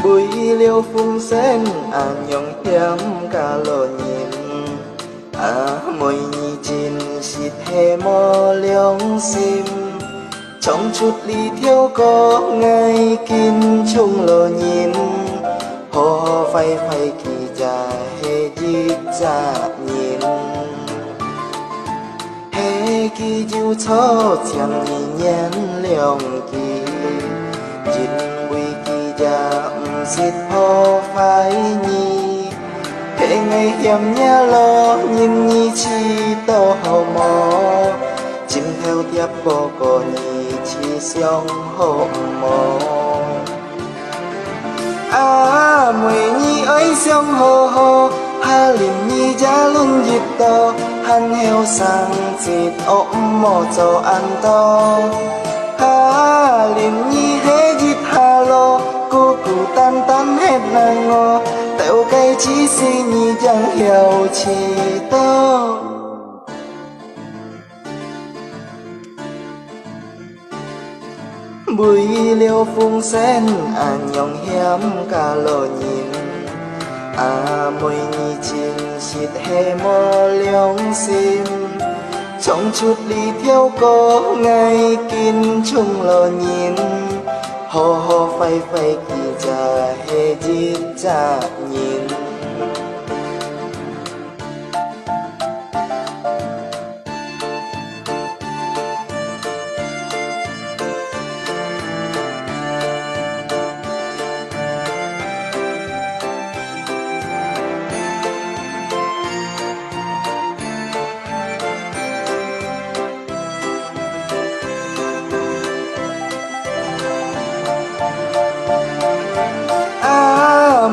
bụi liêu phung sen nhong hiếm cả lò nhìn môi nhị chín xịt hè mò liong sim trong chút ly thiếu có ngày kín chung lò nhìn hồ phai phai kỳ già hê dịp già nhìn hê kỳ diêu cho chẳng nhị nhén liong kỳ chín bùi kỳ già xịt hồ phai nhị hê ngày hiểm nhà lo nhìn nhị chi to hầu mò chim theo tiếp cô nhị chi xiong hộ mò mùi nhị ấy xiong hồ hồ ha liềm nhị giá luôn dịp to hắn heo sang dịp ôm mò cho ăn to ha liềm nhị hé dịp hà lô cô cụ tan tan hết nàng ngô tẹo cây chỉ xì nhị chẳng hiểu chi to bụi liêu phung sen nhong hiếm cả lò nhìn môi nhị chín xịt hè mò liong sim trong chút ly theo có ngày kín chung lò nhìn hồ hồ phai phai kỳ già hê dịp già nhìn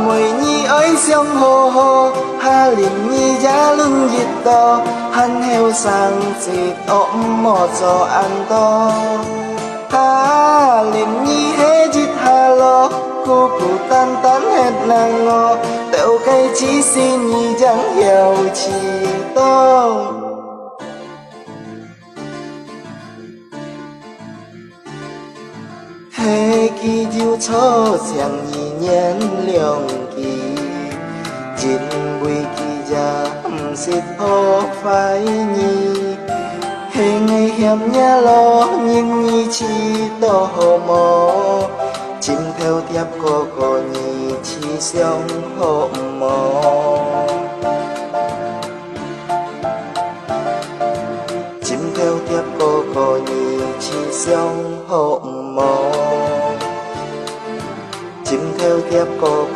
mùi nhị ấy xiong hồ hồ ha liềm nhị giá lưng dịp to hắn heo sang dịp ôm mò cho ăn to ha liềm nhị hé dịp hà lô cô cụ tan tan hết nàng ngô tẹo cây chỉ xin nhị chẳng hiểu chi to hê kỳ diêu cho chẳng nhị nhén liong kỳ chín bùi kỳ già xịt hồ phai nhị hê ngày hiểm nhà lo nhìn nhị chi to hồ mò chim theo tiếp cô nhị chi xiong hộ mò chim theo tiếp cô nhị chi xiong hộ mò chim theo tiếp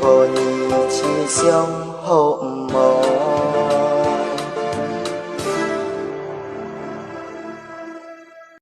cô nhị chi xiong hộ mò